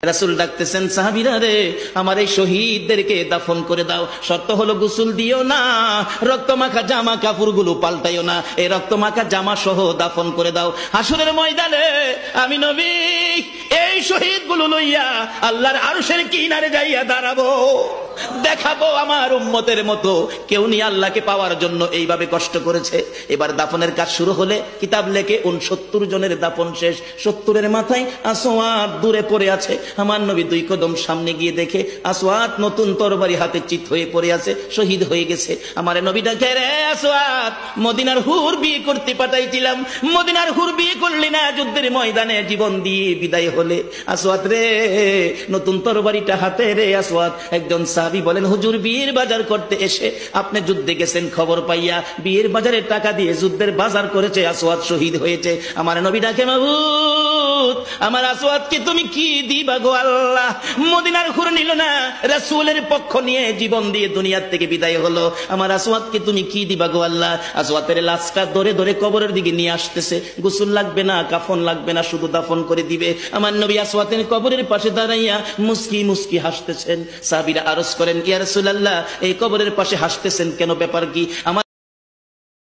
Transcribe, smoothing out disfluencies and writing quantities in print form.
রাসূল ডাকতেছেন, সাহাবীরা রে, আমার এই শহীদদেরকে দাফন করে দাও। শর্ত হলো গোসল দিও না, রক্তমাখা জামা কাপড়গুলো পাল্টাইও না, এই রক্তমাখা জামা সহ দাফন করে দাও। হাসরের ময়দানে আমি নবী এই শহীদগুলো লইয়া আল্লাহর আরশের কিনারে যাইয়া দাঁড়াবো, দেখাবো আমার উম্মতের মতো কেউ নিয়ে আল্লাহকে পাওয়ার জন্য এইভাবে কষ্ট করেছে। এবার দাফনের কাজ শুরু হলে কিতাব লেখে 69 জনের দাফন শেষ। 70-এর মাথায় আসওয়াদ দূরে পড়ে আছে। আমার নবী 2 কদম সামনে গিয়ে দেখে আসওয়াদ নতুন তরবারি হাতে চিত হয়ে পড়ে আছে, শহীদ হয়ে গেছে। আমার নবী ডাকে, রে আসওয়াদ, মদিনার হুর বিয়ে করতে পাঠাইছিলাম, মদিনার হুর বিয়ে করলি না, যুদ্ধের ময়দানে জীবন দিয়ে বিদায় হলে। আসওয়াদ রে, নতুন তরবারিটা হাতে রে। আসওয়াদ একজন সাহাবী বলেন, হুজুর বিয়ের বাজার করতে এসে আপনি যুদ্ধে গেছেন, খবর পাইয়া বিয়ের বাজারের টাকা দিয়ে যুদ্ধের বাজার করেছে, আসওয়াদ শহীদ হয়েছে। আমার নবী ডাকে, মাবুদ আমার আসওয়াদকে তুমি কি দিবা গো আল্লাহ? মদিনার হুর নিল না, রাসূলের পক্ষ নিয়ে জীবন দিয়ে দুনিয়ার থেকে বিদায় হলো, আমার আসওয়াদকে তুমি কি দিবা গো আল্লাহ? আসওয়াদের লাশটা ধরে ধরে কবরের দিকে নিয়ে আসতেছে, গোসল লাগবে না, কাফন লাগবে না, শুধু দাফন করে দিবে। আমার নবী আসওয়াদের কবরের পাশে দাঁড়াইয়া মুস্কি মুস্কি হাসতেছেন। সাহাবীরা আরজ করেন, ইয়া রাসূলুল্লাহ, এই কবরের পাশে হাসতেছেন কেন, ব্যাপার কি? আমার